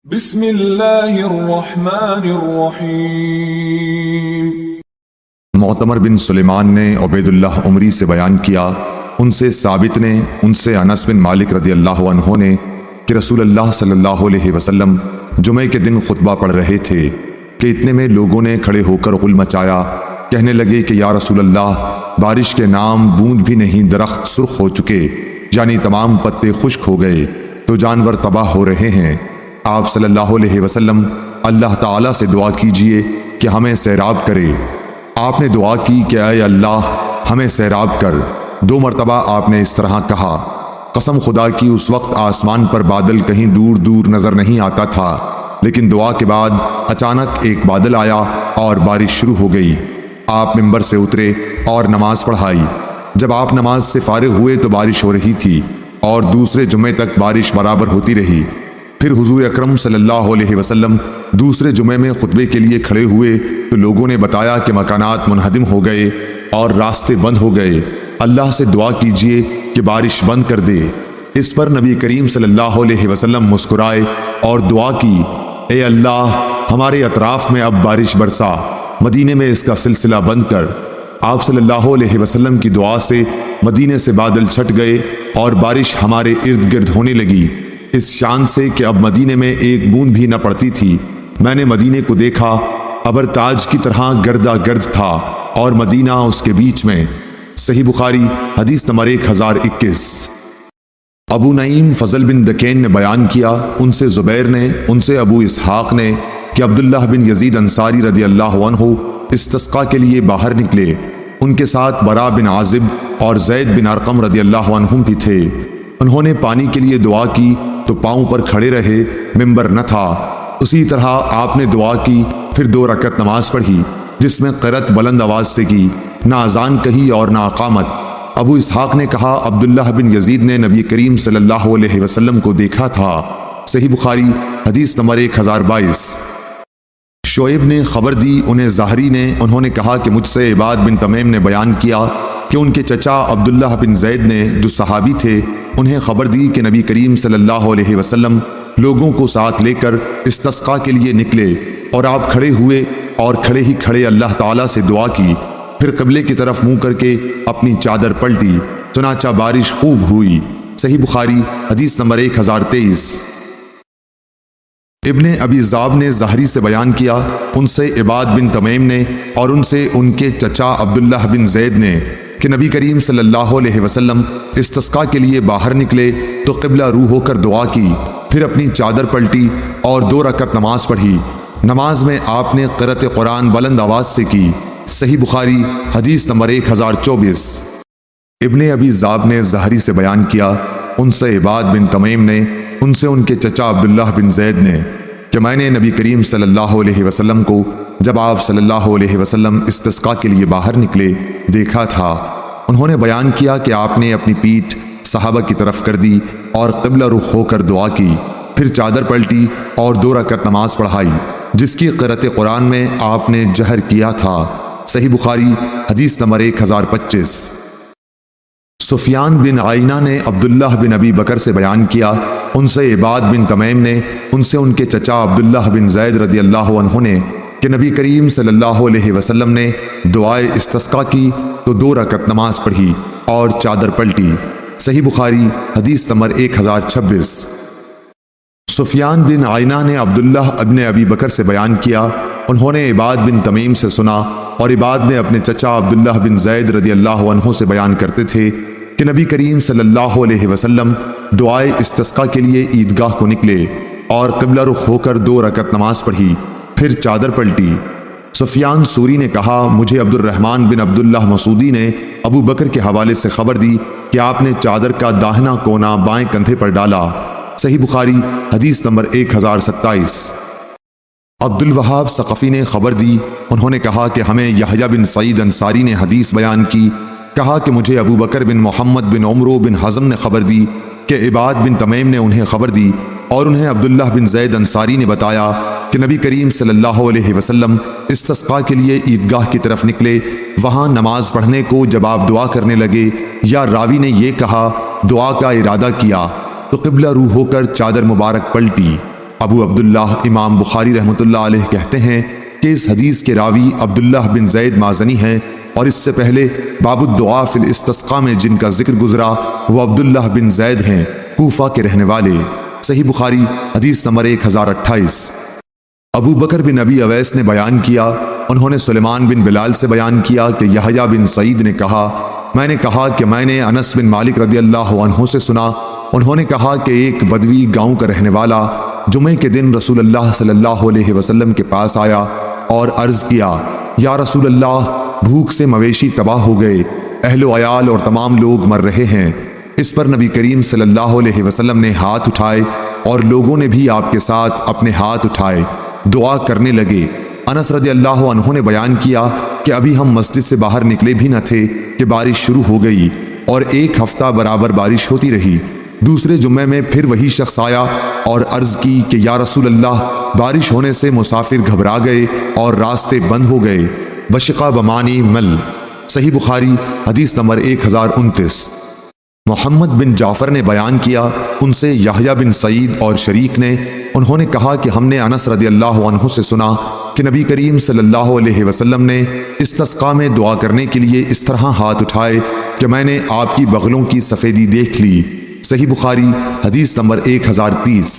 بسم اللہ الرحمن الرحیم۔ معتمر بن سلیمان نے عبید اللہ عمری سے بیان کیا، ان سے ثابت نے، ان سے انس بن مالک رضی اللہ عنہ نے کہ رسول اللہ صلی اللہ علیہ وسلم جمعے کے دن خطبہ پڑھ رہے تھے کہ اتنے میں لوگوں نے کھڑے ہو کر غل مچایا، کہنے لگے کہ یا رسول اللہ، بارش کے نام بوند بھی نہیں، درخت سرخ ہو چکے، یعنی تمام پتے خشک ہو گئے تو جانور تباہ ہو رہے ہیں۔ آپ صلی اللہ علیہ وسلم اللہ تعالیٰ سے دعا کیجئے کہ ہمیں سیراب کرے۔ آپ نے دعا کی کہ اے اللہ ہمیں سیراب کر۔ 2 مرتبہ آپ نے اس طرح کہا۔ قسم خدا کی اس وقت آسمان پر بادل کہیں دور دور نظر نہیں آتا تھا، لیکن دعا کے بعد اچانک ایک بادل آیا اور بارش شروع ہو گئی۔ آپ ممبر سے اترے اور نماز پڑھائی۔ جب آپ نماز سے فارغ ہوئے تو بارش ہو رہی تھی اور دوسرے جمعے تک بارش برابر ہوتی رہی۔ پھر حضور اکرم صلی اللہ علیہ وسلم دوسرے جمعے میں خطبے کے لیے کھڑے ہوئے تو لوگوں نے بتایا کہ مکانات منہدم ہو گئے اور راستے بند ہو گئے، اللہ سے دعا کیجئے کہ بارش بند کر دے۔ اس پر نبی کریم صلی اللہ علیہ وسلم مسکرائے اور دعا کی، اے اللہ ہمارے اطراف میں اب بارش برسا، مدینے میں اس کا سلسلہ بند کر۔ آپ صلی اللہ علیہ وسلم کی دعا سے مدینے سے بادل چھٹ گئے اور بارش ہمارے ارد گرد ہونے لگی، اس شان سے کہ اب مدینے میں ایک بوند بھی نہ پڑتی تھی۔ میں نے مدینے کو دیکھا، ابر تاج کی طرح گردا گرد تھا اور مدینہ اس کے بیچ میں۔ صحیح بخاری حدیث نمبر 1021۔ ابو نعیم فضل بن دکین نے بیان کیا، ان سے زبیر نے، ان سے ابو اسحاق نے کہ عبداللہ بن یزید انصاری رضی اللہ عنہ استسقاء کے لیے باہر نکلے، ان کے ساتھ برا بن عازب اور زید بن ارقم رضی اللہ عنہم بھی تھے۔ انہوں نے پانی کے لیے دعا کی تو پاؤں پر کھڑے رہے، ممبر نہ تھا۔ اسی طرح آپ نے دعا کی، پھر 2 رکعت نماز پڑھی جس میں قرأت بلند آواز سے کی، نہ اذان کہی اور نہ اقامت۔ ابو اسحاق نے کہا، عبداللہ بن یزید نے نبی کریم صلی اللہ علیہ وسلم کو دیکھا تھا۔ صحیح بخاری حدیث نمبر 1022۔ شعیب نے خبر دی، انہیں ظاہری نے، انہوں نے کہا کہ مجھ سے عباد بن تمیم نے بیان کیا کہ ان کے چچا عبداللہ بن زید نے، جو صحابی تھے، انہیں خبر دی کہ نبی کریم صلی اللہ علیہ وسلم لوگوں کو ساتھ لے کر استسقاء کے لیے نکلے اور آپ کھڑے ہوئے اور کھڑے ہی کھڑے اللہ تعالیٰ سے دعا کی، پھر قبلے کی طرف منہ کر کے اپنی چادر پلٹی، چنانچہ بارش خوب ہوئی۔ صحیح بخاری حدیث نمبر 1023۔ ابن ابی ذئب نے ظاہری سے بیان کیا، ان سے عباد بن تمیم نے اور ان سے ان کے چچا عبداللہ بن زید نے کہ نبی کریم صلی اللہ علیہ وسلم استسقاء کے لیے باہر نکلے تو قبلہ رو ہو کر دعا کی، پھر اپنی چادر پلٹی اور 2 رکعت نماز پڑھی۔ نماز میں آپ نے قرأت قرآن بلند آواز سے کی۔ صحیح بخاری حدیث نمبر 1024۔ ابن ابی ذئب نے ظاہری سے بیان کیا، ان سے عباد بن تمیم نے، ان سے ان کے چچا عبداللہ بن زید نے کہ میں نے نبی کریم صلی اللہ علیہ وسلم کو جب آپ صلی اللہ علیہ وسلم استسقاء کے لیے باہر نکلے دیکھا تھا۔ انہوں نے بیان کیا کہ آپ نے اپنی پیٹھ صحابہ کی طرف کر دی اور قبلہ رخ ہو کر دعا کی، پھر چادر پلٹی اور 2 رکعت نماز پڑھائی جس کی قرأت قرآن میں آپ نے جہر کیا تھا۔ صحیح بخاری حدیث نمبر 1025۔ سفیان بن عینہ نے عبداللہ بن ابی بکر سے بیان کیا، ان سے عباد بن تمیم نے، ان سے ان کے چچا عبداللہ بن زید رضی اللہ عنہ نے کہ نبی کریم صلی اللہ علیہ وسلم نے دعائے استسقاء کی تو 2 رکعت نماز پڑھی اور چادر پلٹی۔ صحیح بخاری حدیث نمبر 1026۔ سفیان بن عینہ نے عبداللہ ابن ابی بکر سے بیان کیا، انہوں نے عباد بن تمیم سے سنا اور عباد نے اپنے چچا عبداللہ بن زید رضی اللہ عنہ سے بیان کرتے تھے کہ نبی کریم صلی اللہ علیہ وسلم دعائے استسقاء کے لیے عیدگاہ کو نکلے اور قبلہ رخ ہو کر 2 رکعت نماز پڑھی، پھر چادر پلٹی۔ سفیان سوری نے کہا، مجھے عبد الرحمن بن عبداللہ مسعودی نے ابو بکر کے حوالے سے خبر دی کہ آپ نے چادر کا داہنا کونا بائیں کندھے پر ڈالا۔ صحیح بخاری حدیث نمبر 1027۔ عبد الوہاب ثقفی نے خبر دی، انہوں نے کہا کہ ہمیں یحییٰ بن سعید انصاری نے حدیث بیان کی، کہا کہ مجھے ابو بکر بن محمد بن عمرو بن حزم نے خبر دی کہ عباد بن تمیم نے انہیں خبر دی اور انہیں عبداللہ بن زید انصاری نے بتایا کہ نبی کریم صلی اللہ علیہ وسلم استسقاء کے لیے عیدگاہ کی طرف نکلے، وہاں نماز پڑھنے کو جب آپ دعا کرنے لگے یا راوی نے یہ کہا دعا کا ارادہ کیا تو قبلہ رو ہو کر چادر مبارک پلٹی۔ ابو عبداللہ امام بخاری رحمۃ اللہ علیہ کہتے ہیں کہ اس حدیث کے راوی عبداللہ بن زید مازنی ہیں، اور اس سے پہلے باب الدعاء فی الاستسقاء میں جن کا ذکر گزرا وہ عبداللہ بن زید ہیں، کوفہ کے رہنے والے۔ صحیح بخاری حدیث نمبر 1028۔ ابو بکر بن ابی اویس نے بیان کیا، انہوں نے سلیمان بن بلال سے بیان کیا کہ یحییٰ بن سعید نے کہا، میں نے کہا کہ میں نے انس بن مالک رضی اللہ عنہ سے سنا، انہوں نے کہا کہ ایک بدوی گاؤں کا رہنے والا جمعے کے دن رسول اللہ صلی اللہ علیہ وسلم کے پاس آیا اور عرض کیا، یا رسول اللہ، بھوک سے مویشی تباہ ہو گئے، اہل و عیال اور تمام لوگ مر رہے ہیں۔ اس پر نبی کریم صلی اللہ علیہ وسلم نے ہاتھ اٹھائے اور لوگوں نے بھی آپ کے ساتھ اپنے ہاتھ اٹھائے، دعا کرنے لگے۔ انس رضی اللہ عنہ نے بیان کیا کہ ابھی ہم مسجد سے باہر نکلے بھی نہ تھے کہ بارش شروع ہو گئی اور 1 ہفتہ برابر بارش ہوتی رہی۔ دوسرے جمعے میں پھر وہی شخص آیا اور عرض کی کہ یا رسول اللہ، بارش ہونے سے مسافر گھبرا گئے اور راستے بند ہو گئے۔ بشقا بمانی مل۔ صحیح بخاری حدیث نمبر 1029۔ محمد بن جعفر نے بیان کیا، ان سے یحییٰ بن سعید اور شریک نے، انہوں نے کہا کہ ہم نے انس رضی اللہ عنہ سے سنا کہ نبی کریم صلی اللہ علیہ وسلم نے استسقاء میں دعا کرنے کے لیے اس طرح ہاتھ اٹھائے کہ میں نے آپ کی بغلوں کی سفیدی دیکھ لی۔ صحیح بخاری حدیث نمبر 1030۔